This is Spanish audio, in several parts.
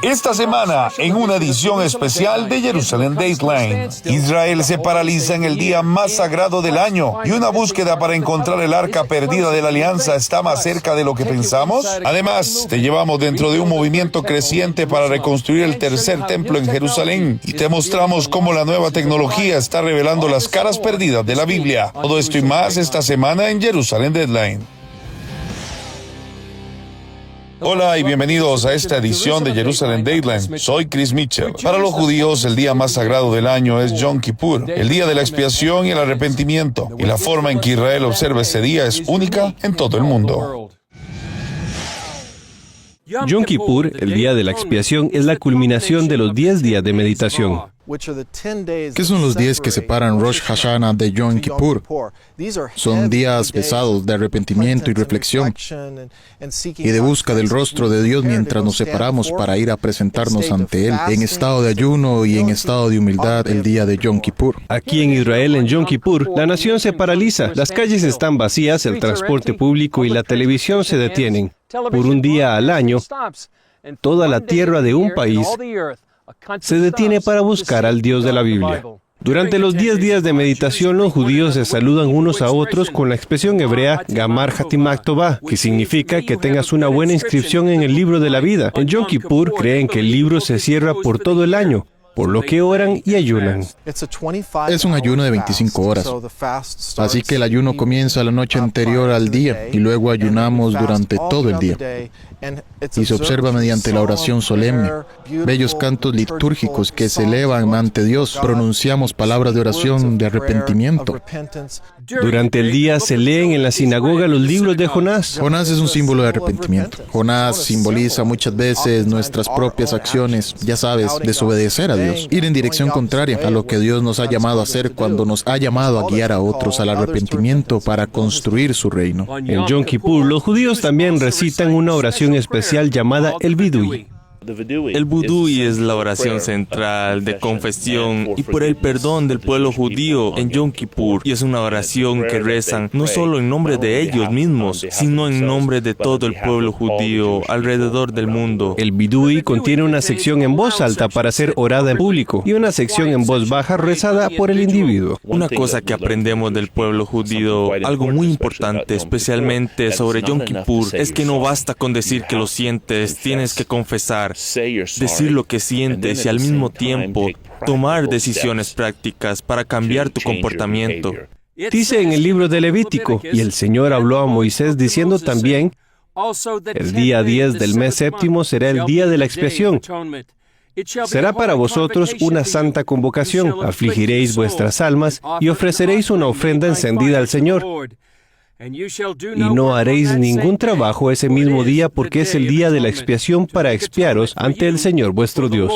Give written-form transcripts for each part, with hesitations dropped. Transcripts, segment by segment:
Esta semana, en una edición especial de Jerusalem Dateline, Israel se paraliza en el día más sagrado del año y una búsqueda para encontrar el arca perdida de la alianza está más cerca de lo que pensamos. Además, te llevamos dentro de un movimiento creciente para reconstruir el tercer templo en Jerusalén y te mostramos cómo la nueva tecnología está revelando las caras perdidas de la Biblia. Todo esto y más esta semana en Jerusalem Dateline. Hola y bienvenidos a esta edición de Jerusalem Dateline. Soy Chris Mitchell. Para los judíos, el día más sagrado del año es Yom Kippur, el día de la expiación y el arrepentimiento. Y la forma en que Israel observa ese día es única en todo el mundo. Yom Kippur, el día de la expiación, es la culminación de los 10 días de meditación. ¿Qué son los 10 que separan Rosh Hashanah de Yom Kippur? Son días pesados de arrepentimiento y reflexión y de busca del rostro de Dios mientras nos separamos para ir a presentarnos ante Él en estado de ayuno y en estado de humildad el día de Yom Kippur. Aquí en Israel, en Yom Kippur, la nación se paraliza, las calles están vacías, el transporte público y la televisión se detienen. Por un día al año, toda la tierra de un país se detiene para buscar al Dios de la Biblia. Durante los 10 días de meditación, los judíos se saludan unos a otros con la expresión hebrea Gamar Hatimak Tová, que significa que tengas una buena inscripción en el libro de la vida. En Yom Kippur creen que el libro se cierra por todo el año, por lo que oran y ayunan. Es un ayuno de 25 horas. Así que el ayuno comienza la noche anterior al día y luego ayunamos durante todo el día. Y se observa mediante la oración solemne, bellos cantos litúrgicos que se elevan ante Dios. Pronunciamos palabras de oración de arrepentimiento. Durante el día se leen en la sinagoga los libros de Jonás. Jonás es un símbolo de arrepentimiento. Jonás simboliza muchas veces nuestras propias acciones, ya sabes, desobedecer a Dios, ir en dirección contraria a lo que Dios nos ha llamado a hacer cuando nos ha llamado a guiar a otros al arrepentimiento para construir su reino. En Yom Kippur, los judíos también recitan una oración especial llamada el Vidui. El Vidui es la oración central de confesión y por el perdón del pueblo judío en Yom Kippur. Y es una oración que rezan no solo en nombre de ellos mismos, sino en nombre de todo el pueblo judío alrededor del mundo. El Vidui contiene una sección en voz alta para ser orada en público y una sección en voz baja rezada por el individuo. Una cosa que aprendemos del pueblo judío, algo muy importante, especialmente sobre Yom Kippur, es que no basta con decir que lo sientes, tienes que confesar, decir lo que sientes y al mismo tiempo tomar decisiones prácticas para cambiar tu comportamiento. Dice en el libro de Levítico, y el Señor habló a Moisés diciendo también, el día 10 del mes séptimo será el día de la expiación. Será para vosotros una santa convocación, afligiréis vuestras almas y ofreceréis una ofrenda encendida al Señor. Y no haréis ningún trabajo ese mismo día porque es el día de la expiación para expiaros ante el Señor vuestro Dios.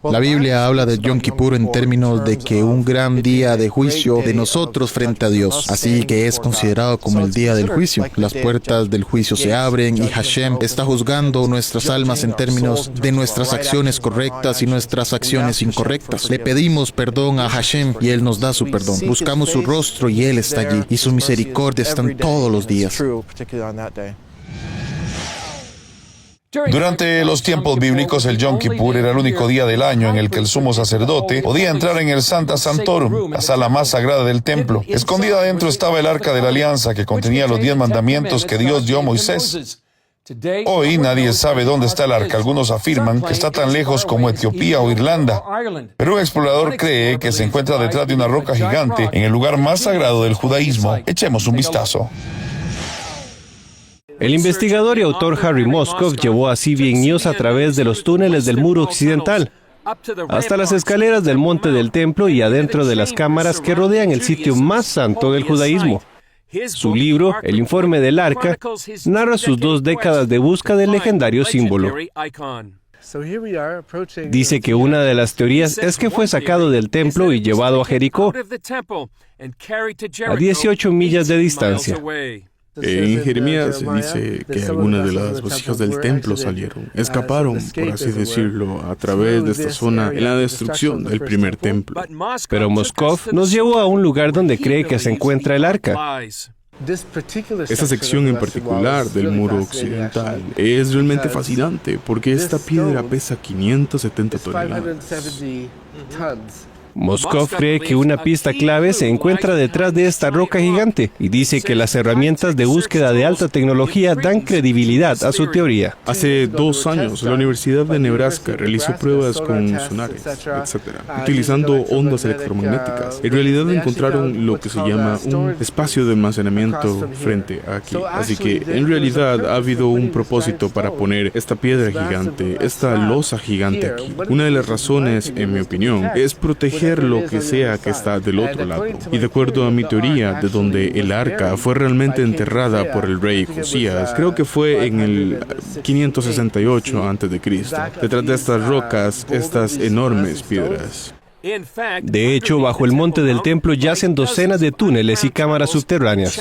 La Biblia habla de Yom Kippur en términos de que un gran día de juicio de nosotros frente a Dios. Así que es considerado como el día del juicio. Las puertas del juicio se abren y Hashem está juzgando nuestras almas en términos de nuestras acciones correctas y nuestras acciones incorrectas. Le pedimos perdón a Hashem y Él nos da su perdón. Buscamos su rostro y Él está allí. Y su misericordia están todos los días. Durante los tiempos bíblicos, el Yom Kippur era el único día del año en el que el sumo sacerdote podía entrar en el Sancta Sanctorum, la sala más sagrada del templo. Escondida adentro estaba el arca de la alianza que contenía los 10 mandamientos que Dios dio a Moisés. Hoy nadie sabe dónde está el arca. Algunos afirman que está tan lejos como Etiopía o Irlanda. Pero un explorador cree que se encuentra detrás de una roca gigante en el lugar más sagrado del judaísmo. Echemos un vistazo. El investigador y autor Harry Moskov llevó a CBN News a través de los túneles del muro occidental, hasta las escaleras del monte del templo y adentro de las cámaras que rodean el sitio más santo del judaísmo. Su libro, El informe del arca, narra sus 2 décadas de busca del legendario símbolo. Dice que una de las teorías es que fue sacado del templo y llevado a Jericó, a 18 millas de distancia. En Jeremías se dice que algunas de las vasijas del templo salieron, escaparon, por así decirlo, a través de esta zona en la destrucción del primer templo. Pero Moskov nos llevó a un lugar donde cree que se encuentra el arca. Esta sección en particular del muro occidental es realmente fascinante porque esta piedra pesa 570 toneladas. Moskov cree que una pista clave se encuentra detrás de esta roca gigante y dice que las herramientas de búsqueda de alta tecnología dan credibilidad a su teoría. Hace 2 años, la Universidad de Nebraska realizó pruebas con sonares, etc., utilizando ondas electromagnéticas. En realidad encontraron lo que se llama un espacio de almacenamiento frente a aquí. Así que, en realidad, ha habido un propósito para poner esta piedra gigante, esta losa gigante aquí. Una de las razones, en mi opinión, es proteger lo que sea que está del otro lado. Y de acuerdo a mi teoría, de donde el arca fue realmente enterrada por el rey Josías, creo que fue en el 568 a.C., detrás de estas rocas, estas enormes piedras. De hecho, bajo el monte del templo yacen docenas de túneles y cámaras subterráneas.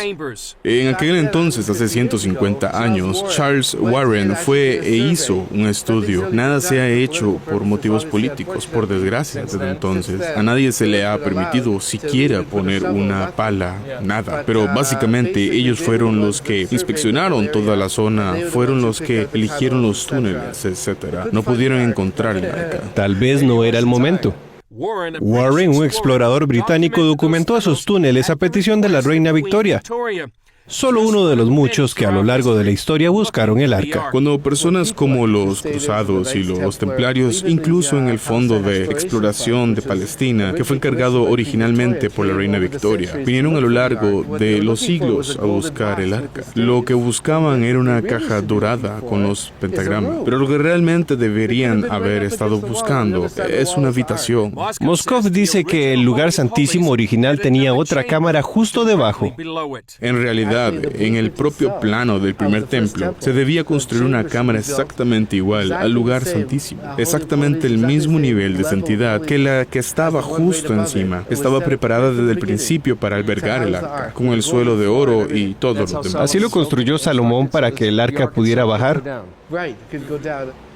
En aquel entonces, hace 150 años, Charles Warren fue e hizo un estudio. Nada se ha hecho por motivos políticos, por desgracia, desde entonces. A nadie se le ha permitido siquiera poner una pala, nada. Pero básicamente ellos fueron los que inspeccionaron toda la zona, fueron los que eligieron los túneles, etc. No pudieron encontrar el arca. Tal vez no era el momento. Warren, un explorador británico, documentó esos túneles a petición de la reina Victoria. Solo uno de los muchos que a lo largo de la historia buscaron el arca. Cuando personas como los cruzados y los templarios, incluso en el fondo de exploración de Palestina, que fue encargado originalmente por la reina Victoria, vinieron a lo largo de los siglos a buscar el arca. Lo que buscaban era una caja dorada con los pentagramas, pero lo que realmente deberían haber estado buscando es una habitación. Moskov dice que el lugar santísimo original tenía otra cámara justo debajo. En realidad, en el propio plano del primer templo, se debía construir una cámara exactamente igual al lugar santísimo, exactamente el mismo nivel de santidad que la que estaba justo encima. Estaba preparada desde el principio para albergar el arca, con el suelo de oro y todo lo demás. Así lo construyó Salomón para que el arca pudiera bajar.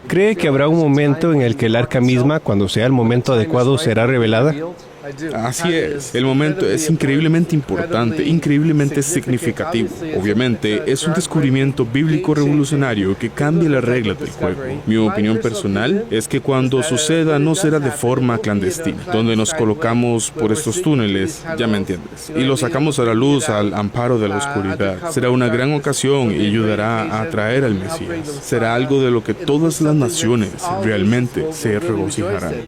¿Cree que habrá un momento en el que el arca misma, cuando sea el momento adecuado, será revelada? Así es, el momento es increíblemente importante, increíblemente significativo. Obviamente, es un descubrimiento bíblico revolucionario que cambia las reglas del juego. Mi opinión personal es que cuando suceda no será de forma clandestina, donde nos colocamos por estos túneles, ya me entiendes, y lo sacamos a la luz al amparo de la oscuridad. Será una gran ocasión y ayudará a atraer al Mesías. Será algo de lo que todas las naciones realmente se regocijarán.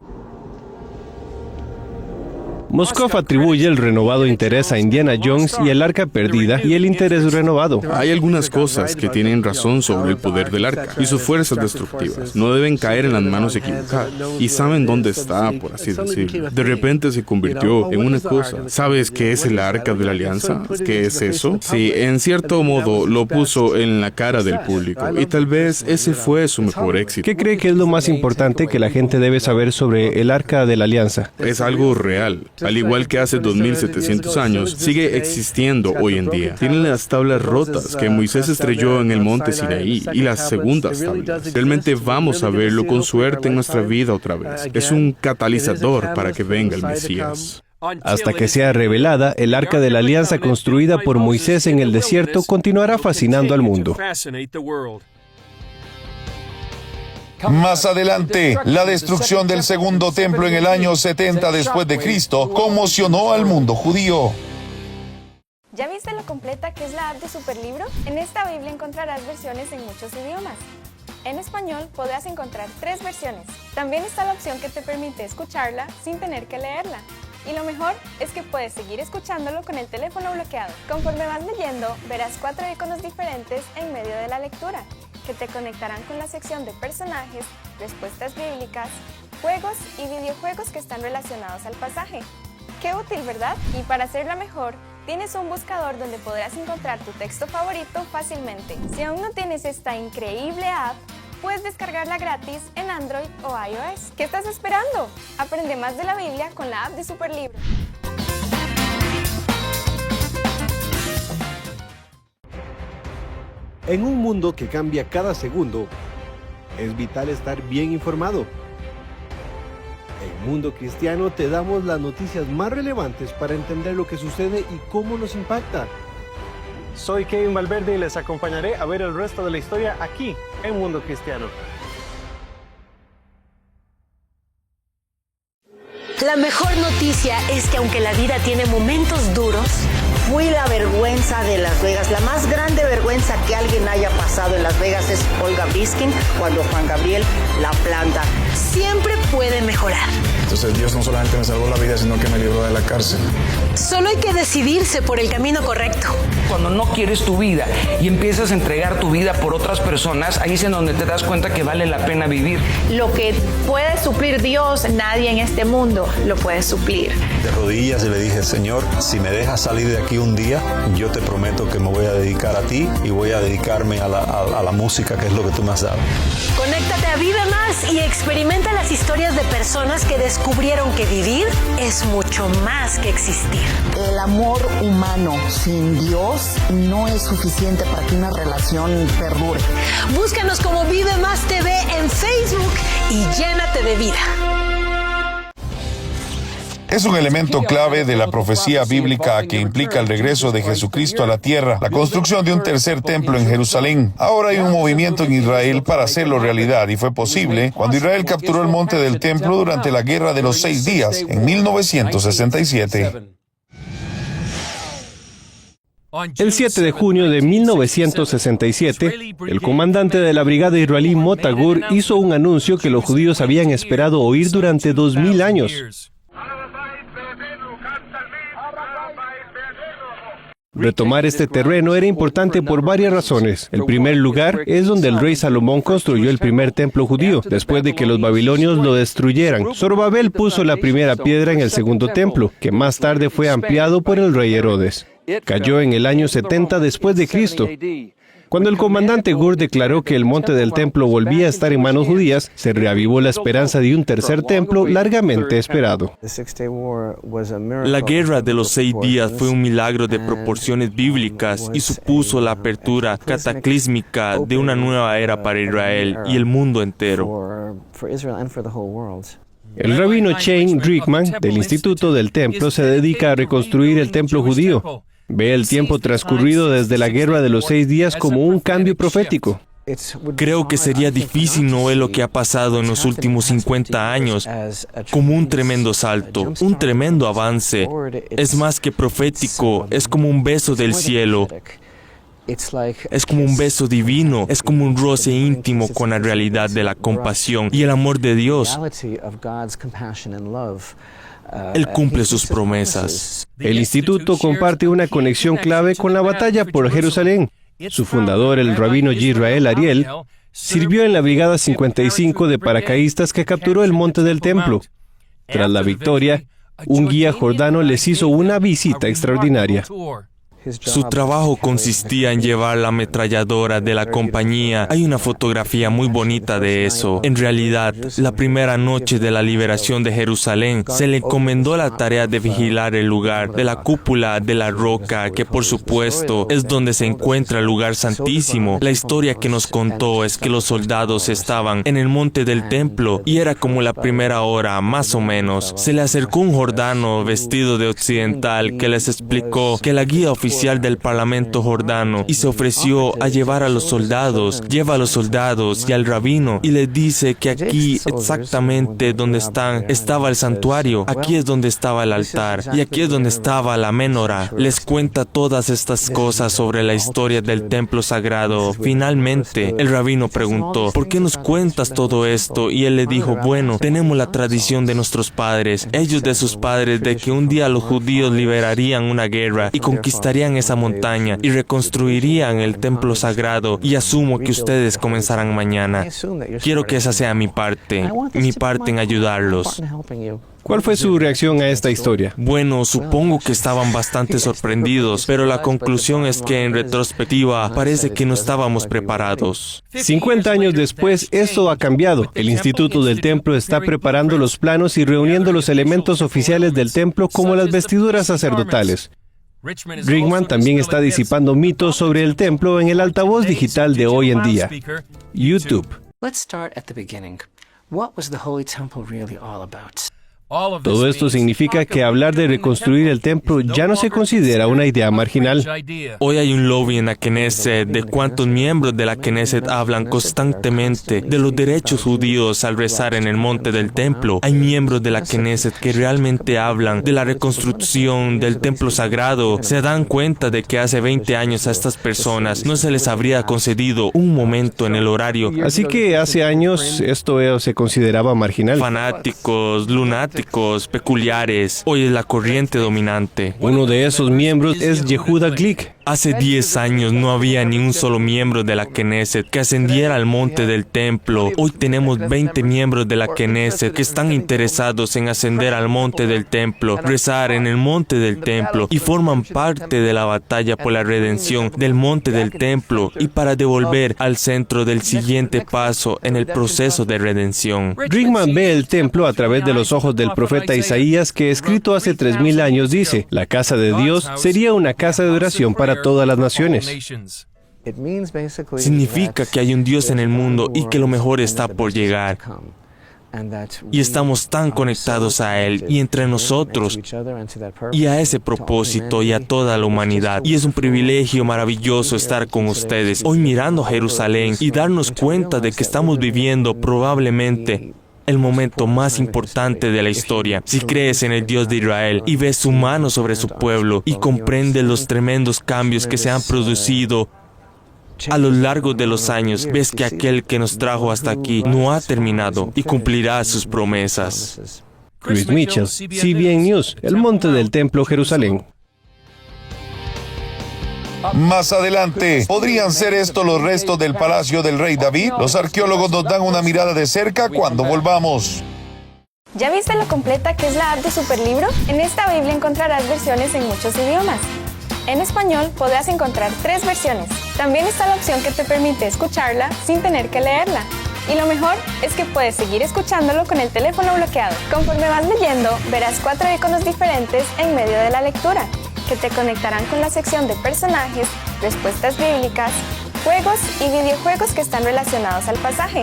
Moskov atribuye el renovado interés a Indiana Jones y el arca perdida y el interés renovado. Hay algunas cosas que tienen razón sobre el poder del arca y sus fuerzas destructivas. No deben caer en las manos equivocadas. Y saben dónde está, por así decirlo. De repente se convirtió en una cosa. ¿Sabes qué es el arca de la alianza? ¿Qué es eso? Sí, en cierto modo lo puso en la cara del público y tal vez ese fue su mejor éxito. ¿Qué cree que es lo más importante que la gente debe saber sobre el arca de la alianza? Es algo real. Al igual que hace 2700 años, sigue existiendo hoy en día. Tienen las tablas rotas que Moisés estrelló en el monte Sinaí y las segundas tablas. Realmente vamos a verlo con suerte en nuestra vida otra vez. Es un catalizador para que venga el Mesías. Hasta que sea revelada, el arca de la alianza construida por Moisés en el desierto continuará fascinando al mundo. Más adelante, la destrucción del segundo templo en el año 70 después de Cristo conmocionó al mundo judío. ¿Ya viste lo completa que es la app de Superlibro? En esta Biblia encontrarás versiones en muchos idiomas. En español podrás encontrar 3 versiones. También está la opción que te permite escucharla sin tener que leerla. Y lo mejor es que puedes seguir escuchándolo con el teléfono bloqueado. Conforme vas leyendo, verás 4 iconos diferentes en medio de la lectura, que te conectarán con la sección de personajes, respuestas bíblicas, juegos y videojuegos que están relacionados al pasaje. ¡Qué útil!, ¿verdad? Y para hacerla mejor, tienes un buscador donde podrás encontrar tu texto favorito fácilmente. Si aún no tienes esta increíble app, puedes descargarla gratis en Android o iOS. ¿Qué estás esperando? Aprende más de la Biblia con la app de Superlibro. En un mundo que cambia cada segundo, es vital estar bien informado. En Mundo Cristiano te damos las noticias más relevantes para entender lo que sucede y cómo nos impacta. Soy Kevin Valverde y les acompañaré a ver el resto de la historia aquí en Mundo Cristiano. La mejor noticia es que aunque la vida tiene momentos duros, fui la vergüenza de Las Vegas. La más grande vergüenza que alguien haya pasado en Las Vegas es Olga Briskin cuando Juan Gabriel la planta. siempre puede mejorar. Entonces Dios no solamente me salvó la vida, sino que me libró de la cárcel. Solo hay que decidirse por el camino correcto. Cuando no quieres tu vida y empiezas a entregar tu vida por otras personas, ahí es en donde te das cuenta que vale la pena vivir. Lo que puede suplir Dios, nadie en este mundo lo puede suplir. De rodillas y le dije, Señor, si me dejas salir de aquí un día, yo te prometo que me voy a dedicar a ti y voy a dedicarme a la música, que es lo que tú me has dado. Conéctate a Vive Más y experimenta las historias de personas que descubrieron que vivir es mucho más que existir. El amor humano sin Dios no es suficiente para que una relación perdure. Búscanos como Vive Más TV en Facebook y llénate de vida. Es un elemento clave de la profecía bíblica que implica el regreso de Jesucristo a la tierra, la construcción de un tercer templo en Jerusalén. Ahora hay un movimiento en Israel para hacerlo realidad, y fue posible cuando Israel capturó el monte del templo durante la Guerra de los 6 Días en 1967. El 7 de junio de 1967, el comandante de la brigada israelí Mota Gur hizo un anuncio que los judíos habían esperado oír durante 2000 años. Retomar este terreno era importante por varias razones. En primer lugar, es donde el rey Salomón construyó el primer templo judío, después de que los babilonios lo destruyeran. Zorobabel puso la primera piedra en el segundo templo, que más tarde fue ampliado por el rey Herodes. Cayó en el año 70 después de Cristo. Cuando el comandante Gur declaró que el monte del templo volvía a estar en manos judías, se reavivó la esperanza de un tercer templo largamente esperado. La guerra de los 6 días fue un milagro de proporciones bíblicas y supuso la apertura cataclísmica de una nueva era para Israel y el mundo entero. El rabino Chaim Rickman, del Instituto del Templo, se dedica a reconstruir el templo judío. Ve el tiempo transcurrido desde la Guerra de los 6 días como un cambio profético. Creo que sería difícil no ver lo que ha pasado en los últimos 50 años como un tremendo salto, un tremendo avance. Es más que profético, es como un beso del cielo. Es como un beso divino, es como un roce íntimo con la realidad de la compasión y el amor de Dios. Él cumple sus promesas. El instituto comparte una conexión clave con la batalla por Jerusalén. Su fundador, el rabino Yisrael Ariel, sirvió en la Brigada 55 de paracaidistas que capturó el monte del templo. Tras la victoria, un guía jordano les hizo una visita extraordinaria. Su trabajo consistía en llevar la ametralladora de la compañía. Hay una fotografía muy bonita de eso. En realidad, la primera noche de la liberación de Jerusalén, se le encomendó la tarea de vigilar el lugar de la cúpula de la roca, que por supuesto es donde se encuentra el lugar santísimo. La historia que nos contó es que los soldados estaban en el monte del templo y era como la primera hora, más o menos. Se le acercó un jordano vestido de occidental que les explicó que la guía oficial del Parlamento jordano y se ofreció a llevar a los soldados, lleva a los soldados y al rabino y les dice que aquí exactamente donde estaba el santuario, aquí es donde estaba el altar y aquí es donde estaba la menorá. Les cuenta todas estas cosas sobre la historia del templo sagrado. Finalmente, el rabino preguntó, ¿por qué nos cuentas todo esto? Y él le dijo, bueno, tenemos la tradición de nuestros padres, ellos de sus padres, de que un día los judíos liberarían una guerra y conquistarían esa montaña y reconstruirían el templo sagrado y asumo que ustedes comenzarán mañana. Quiero que esa sea mi parte en ayudarlos. ¿Cuál fue su reacción a esta historia? Bueno, supongo que estaban bastante sorprendidos, pero la conclusión es que en retrospectiva parece que no estábamos preparados. 50 años después, esto ha cambiado. El Instituto del Templo está preparando los planos y reuniendo los elementos oficiales del templo como las vestiduras sacerdotales. Rickman también está disipando mitos sobre el templo en el altavoz digital de hoy en día, YouTube. Todo esto significa que hablar de reconstruir el templo ya no se considera una idea marginal. Hoy hay un lobby en la Knesset de cuántos miembros de la Knesset hablan constantemente de los derechos judíos al rezar en el monte del templo. Hay miembros de la Knesset que realmente hablan de la reconstrucción del templo sagrado. Se dan cuenta de que hace 20 años a estas personas no se les habría concedido un momento en el horario. Así que hace años esto se consideraba marginal. Fanáticos, lunáticos, peculiares. Hoy es la corriente dominante. Uno de esos miembros es Yehuda Glick. Hace 10 años no había ni un solo miembro de la Knesset que ascendiera al monte del templo. Hoy tenemos 20 miembros de la Knesset que están interesados en ascender al monte del templo, rezar en el monte del templo y forman parte de la batalla por la redención del monte del templo y para devolver al centro del siguiente paso en el proceso de redención. Rickman ve el templo a través de los ojos del profeta Isaías, que escrito hace 3000 años dice: la casa de Dios sería una casa de oración para todas las naciones. Significa que hay un Dios en el mundo y que lo mejor está por llegar. Y estamos tan conectados a Él y entre nosotros y a ese propósito y a toda la humanidad. Y es un privilegio maravilloso estar con ustedes hoy mirando Jerusalén y darnos cuenta de que estamos viviendo probablemente el momento más importante de la historia. Si crees en el Dios de Israel y ves su mano sobre su pueblo y comprendes los tremendos cambios que se han producido a lo largo de los años, ves que aquel que nos trajo hasta aquí no ha terminado y cumplirá sus promesas. Chris Mitchell, CBN News, el monte del templo Jerusalén. Más adelante, ¿podrían ser estos los restos del palacio del rey David? Los arqueólogos nos dan una mirada de cerca cuando volvamos. ¿Ya viste lo completa que es la app de Superlibro? En esta Biblia encontrarás versiones en muchos idiomas. En español podrás encontrar 3 versiones. También está la opción que te permite escucharla sin tener que leerla. Y lo mejor es que puedes seguir escuchándolo con el teléfono bloqueado. Conforme vas leyendo, verás 4 iconos diferentes en medio de la lectura, que te conectarán con la sección de personajes, respuestas bíblicas, juegos y videojuegos que están relacionados al pasaje.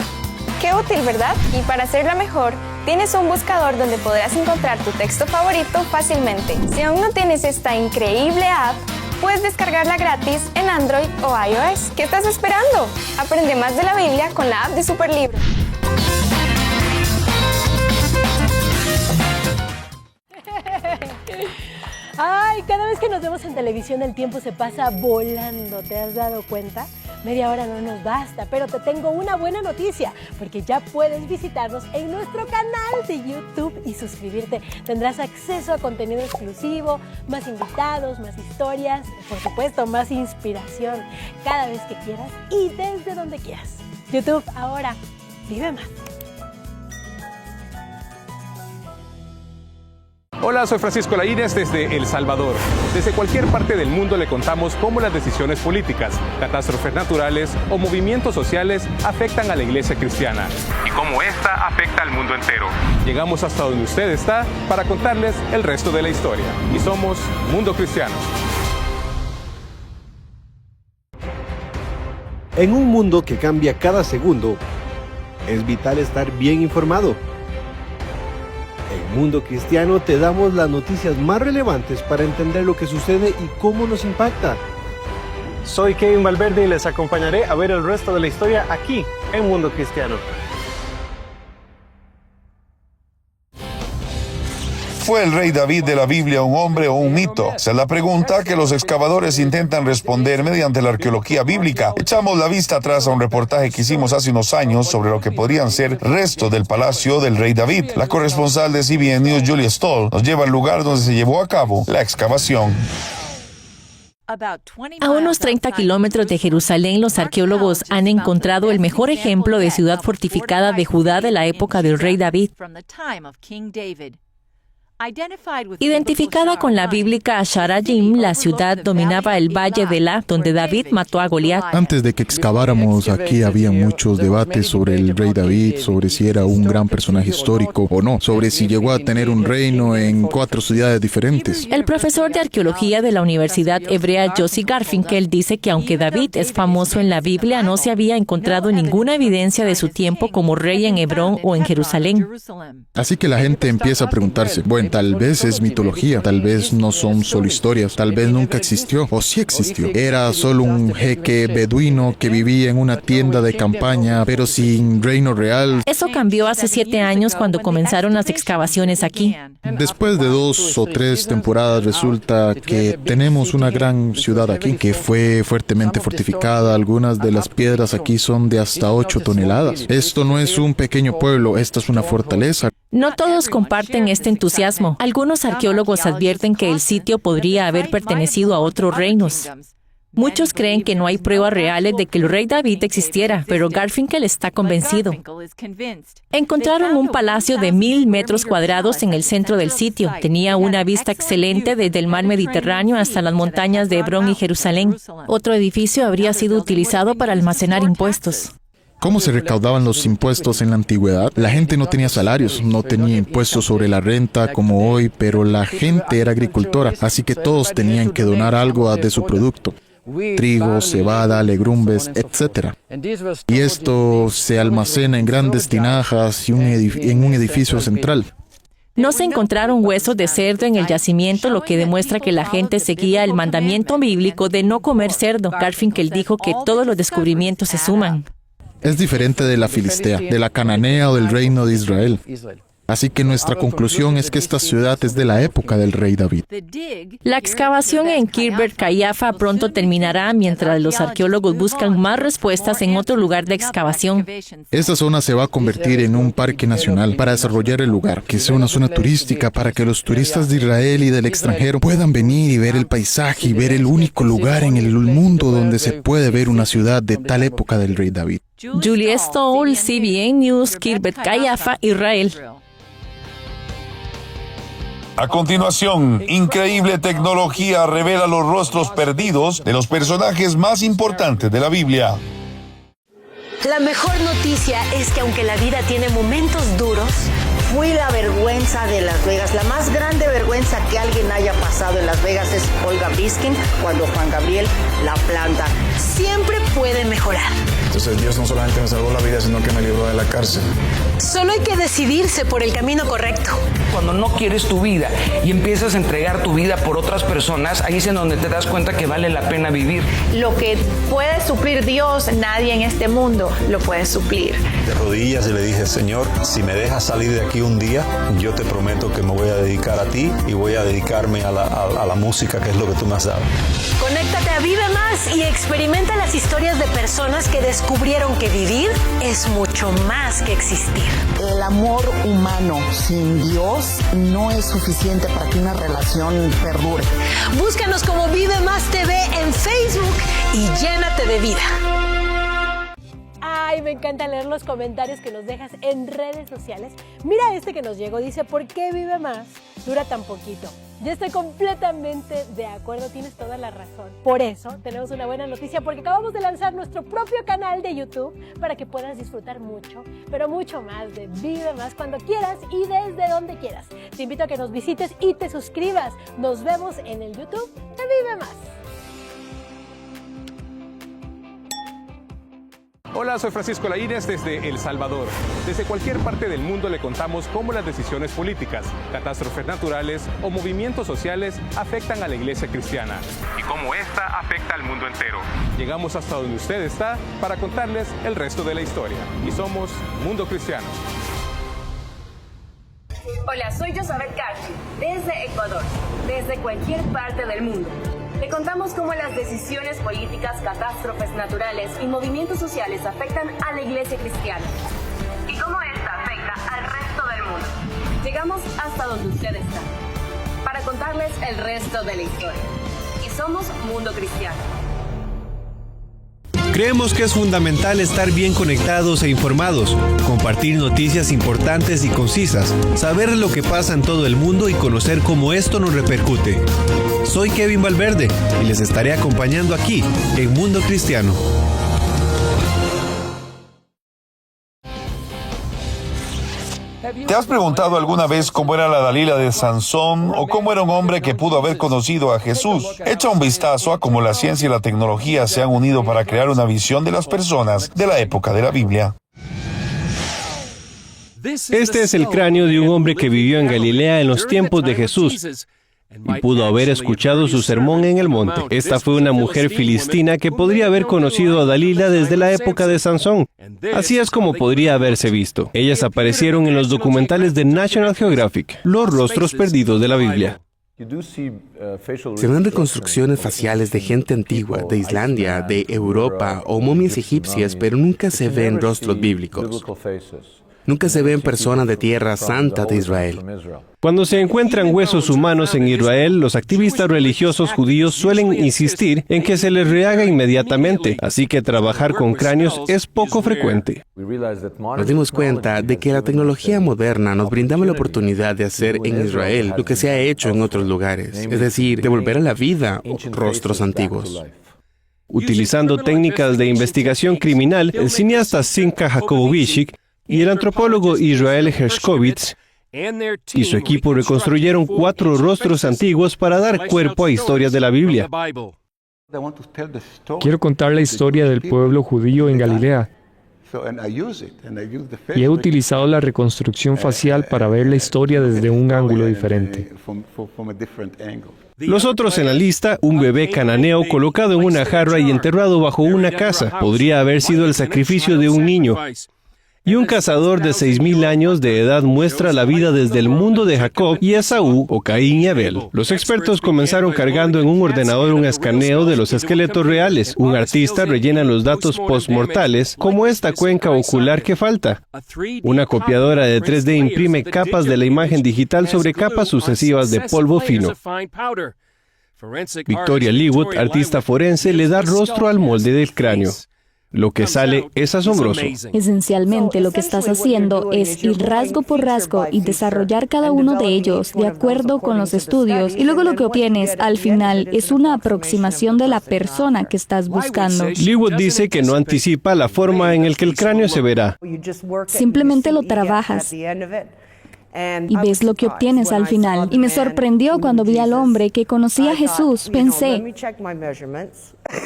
¡Qué útil!, ¿verdad? Y para hacerla mejor, tienes un buscador donde podrás encontrar tu texto favorito fácilmente. Si aún no tienes esta increíble app, puedes descargarla gratis en Android o iOS. ¿Qué estás esperando? Aprende más de la Biblia con la app de Superlibro. Ay, cada vez que nos vemos en televisión el tiempo se pasa volando, ¿te has dado cuenta? Media hora no nos basta, pero te tengo una buena noticia, porque ya puedes visitarnos en nuestro canal de YouTube y suscribirte. Tendrás acceso a contenido exclusivo, más invitados, más historias, por supuesto, más inspiración, cada vez que quieras y desde donde quieras. YouTube, ahora, vive más. Hola, soy Francisco Laínez desde El Salvador. Desde cualquier parte del mundo le contamos cómo las decisiones políticas, catástrofes naturales o movimientos sociales afectan a la iglesia cristiana y cómo esta afecta al mundo entero. Llegamos hasta donde usted está para contarles el resto de la historia. Y somos Mundo Cristiano. En un mundo que cambia cada segundo, es vital estar bien informado. En Mundo Cristiano te damos las noticias más relevantes para entender lo que sucede y cómo nos impacta. Soy Kevin Valverde y les acompañaré a ver el resto de la historia aquí en Mundo Cristiano. ¿Fue el rey David de la Biblia un hombre o un mito? Esa es la pregunta que los excavadores intentan responder mediante la arqueología bíblica. Echamos la vista atrás a un reportaje que hicimos hace unos años sobre lo que podrían ser restos del palacio del rey David. La corresponsal de CBN News, Julia Stoll, nos lleva al lugar donde se llevó a cabo la excavación. A unos 30 kilómetros de Jerusalén, los arqueólogos han encontrado el mejor ejemplo de ciudad fortificada de Judá de la época del rey David. Identificada con la bíblica Sharajim, la ciudad dominaba el valle de La, donde David mató a Goliat. Antes de que excaváramos aquí había muchos debates sobre el rey David, sobre si era un gran personaje histórico o no, sobre si llegó a tener un reino en 4 ciudades diferentes. El profesor de arqueología de la Universidad Hebrea Yossi Garfinkel dice que aunque David es famoso en la Biblia, no se había encontrado ninguna evidencia de su tiempo como rey en Hebrón o en Jerusalén. Así que la gente empieza a preguntarse, bueno, tal vez es mitología, tal vez no son solo historias, tal vez nunca existió, o sí existió. Era solo un jeque beduino que vivía en una tienda de campaña, pero sin reino real. Eso cambió hace 7 años cuando comenzaron las excavaciones aquí. Después de 2 o 3 temporadas resulta que tenemos una gran ciudad aquí, que fue fuertemente fortificada. Algunas de las piedras aquí son de hasta 8 toneladas. Esto no es un pequeño pueblo, esta es una fortaleza. No todos comparten este entusiasmo. Algunos arqueólogos advierten que el sitio podría haber pertenecido a otros reinos. Muchos creen que no hay pruebas reales de que el rey David existiera, pero Garfinkel está convencido. Encontraron un palacio de 1,000 metros cuadrados en el centro del sitio. Tenía una vista excelente desde el mar Mediterráneo hasta las montañas de Hebrón y Jerusalén. Otro edificio habría sido utilizado para almacenar impuestos. ¿Cómo se recaudaban los impuestos en la antigüedad? La gente no tenía salarios, no tenía impuestos sobre la renta como hoy, pero la gente era agricultora, así que todos tenían que donar algo de su producto. Trigo, cebada, legumbres, etc. Y esto se almacena en grandes tinajas y en un edificio central. No se encontraron huesos de cerdo en el yacimiento, lo que demuestra que la gente seguía el mandamiento bíblico de no comer cerdo. Garfinkel dijo que todos los descubrimientos se suman. Es diferente de la Filistea, de la Cananea o del reino de Israel. Así que nuestra conclusión es que esta ciudad es de la época del rey David. La excavación en Kirbet Caiafa pronto terminará mientras los arqueólogos buscan más respuestas en otro lugar de excavación. Esta zona se va a convertir en un parque nacional para desarrollar el lugar, que sea una zona turística para que los turistas de Israel y del extranjero puedan venir y ver el paisaje y ver el único lugar en el mundo donde se puede ver una ciudad de tal época del rey David. Julie Stoll, CBN News, Kirbet Caiafa, Israel. A continuación, increíble tecnología revela los rostros perdidos de los personajes más importantes de la Biblia. La mejor noticia es que aunque la vida tiene momentos duros, fui la vergüenza de Las Vegas. La más grande vergüenza que alguien haya pasado en Las Vegas es Olga Biskin cuando Juan Gabriel la planta. Siempre puede mejorar. Entonces Dios no solamente me salvó la vida, sino que me libró de la cárcel. Solo hay que decidirse por el camino correcto. Cuando no quieres tu vida y empiezas a entregar tu vida por otras personas, ahí es en donde te das cuenta que vale la pena vivir. Lo que puede suplir Dios, nadie en este mundo lo puede suplir. De rodillas y le dije, Señor, si me dejas salir de aquí un día, yo te prometo que me voy a dedicar a ti y voy a dedicarme a la música, que es lo que tú me has dado. Conéctate a Vive Más y experimenta las historias de personas que descubrieron que vivir es mucho más que existir. El amor humano sin Dios no es suficiente para que una relación perdure. Búscanos como Vive Más TV en Facebook y llénate de vida. Ay, me encanta leer los comentarios que nos dejas en redes sociales. Mira este que nos llegó, dice, ¿por qué Vive Más dura tan poquito? Yo estoy completamente de acuerdo, tienes toda la razón. Por eso tenemos una buena noticia, porque acabamos de lanzar nuestro propio canal de YouTube para que puedas disfrutar mucho, pero mucho más de Vive Más cuando quieras y desde donde quieras. Te invito a que nos visites y te suscribas. Nos vemos en el YouTube de Vive Más. Hola, soy Francisco Laínez desde El Salvador. Desde cualquier parte del mundo le contamos cómo las decisiones políticas, catástrofes naturales o movimientos sociales afectan a la iglesia cristiana y cómo esta afecta al mundo entero. Llegamos hasta donde usted está para contarles el resto de la historia. Y somos Mundo Cristiano. Hola, soy Josabeth Carchi, desde Ecuador, desde cualquier parte del mundo. Le contamos cómo las decisiones políticas, catástrofes naturales y movimientos sociales afectan a la iglesia cristiana y cómo esta afecta al resto del mundo. Llegamos hasta donde usted está para contarles el resto de la historia. Y somos Mundo Cristiano. Creemos que es fundamental estar bien conectados e informados, compartir noticias importantes y concisas, saber lo que pasa en todo el mundo y conocer cómo esto nos repercute. Soy Kevin Valverde y les estaré acompañando aquí en Mundo Cristiano. ¿Te has preguntado alguna vez cómo era la Dalila de Sansón o cómo era un hombre que pudo haber conocido a Jesús? Echa un vistazo a cómo la ciencia y la tecnología se han unido para crear una visión de las personas de la época de la Biblia. Este es el cráneo de un hombre que vivió en Galilea en los tiempos de Jesús y pudo haber escuchado su sermón en el monte. Esta fue una mujer filistina que podría haber conocido a Dalila desde la época de Sansón. Así es como podría haberse visto. Ellas aparecieron en los documentales de National Geographic, Los rostros perdidos de la Biblia. Se ven reconstrucciones faciales de gente antigua, de Islandia, de Europa o momias egipcias, pero nunca se ven rostros bíblicos. Nunca se ven personas de tierra santa de Israel. Cuando se encuentran huesos humanos en Israel, los activistas religiosos judíos suelen insistir en que se les rehaga inmediatamente, así que trabajar con cráneos es poco frecuente. Nos dimos cuenta de que la tecnología moderna nos brindaba la oportunidad de hacer en Israel lo que se ha hecho en otros lugares, es decir, devolver a la vida rostros antiguos. Utilizando técnicas de investigación criminal, el cineasta Simcha Jakubowicz y el antropólogo Israel Hershkovitz y su equipo reconstruyeron 4 rostros antiguos para dar cuerpo a historias de la Biblia. Quiero contar la historia del pueblo judío en Galilea. Y he utilizado la reconstrucción facial para ver la historia desde un ángulo diferente. Los otros en la lista, un bebé cananeo colocado en una jarra y enterrado bajo una casa, podría haber sido el sacrificio de un niño. Y un cazador de 6,000 años de edad muestra la vida desde el mundo de Jacob y Esaú, o Caín y Abel. Los expertos comenzaron cargando en un ordenador un escaneo de los esqueletos reales. Un artista rellena los datos postmortales, como esta cuenca ocular que falta. Una copiadora de 3D imprime capas de la imagen digital sobre capas sucesivas de polvo fino. Victoria Leawood, artista forense, le da rostro al molde del cráneo. Lo que sale es asombroso. Esencialmente, lo que estás haciendo es ir rasgo por rasgo y desarrollar cada uno de ellos de acuerdo con los estudios, y luego lo que obtienes al final es una aproximación de la persona que estás buscando. Leawood dice que no anticipa la forma en la que el cráneo se verá. Simplemente lo trabajas y ves lo que obtienes al final. Y me sorprendió cuando vi al hombre que conocía a Jesús. Pensé,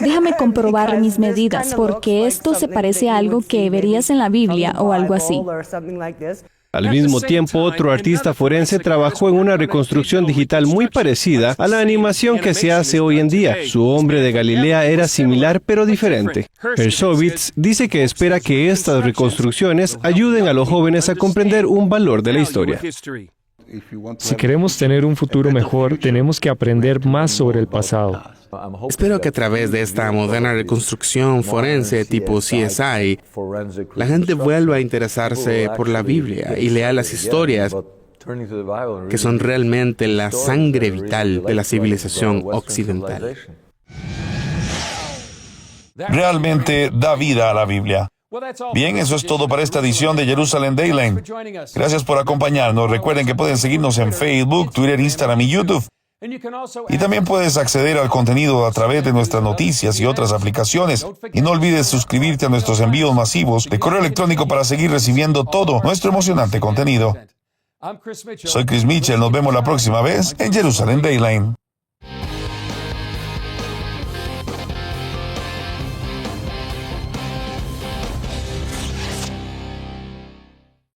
déjame comprobar mis medidas, porque esto se parece a algo que verías en la Biblia o algo así. Al mismo tiempo, otro artista forense trabajó en una reconstrucción digital muy parecida a la animación que se hace hoy en día. Su hombre de Galilea era similar pero diferente. Hershkovitz dice que espera que estas reconstrucciones ayuden a los jóvenes a comprender un valor de la historia. Si queremos tener un futuro mejor, tenemos que aprender más sobre el pasado. Espero que a través de esta moderna reconstrucción forense tipo CSI, la gente vuelva a interesarse por la Biblia y lea las historias que son realmente la sangre vital de la civilización occidental. Realmente da vida a la Biblia. Bien, eso es todo para esta edición de Jerusalem Dayline. Gracias por acompañarnos. Recuerden que pueden seguirnos en Facebook, Twitter, Instagram y YouTube. Y también puedes acceder al contenido a través de nuestras noticias y otras aplicaciones. Y no olvides suscribirte a nuestros envíos masivos de correo electrónico para seguir recibiendo todo nuestro emocionante contenido. Soy Chris Mitchell. Nos vemos la próxima vez en Jerusalem Dayline.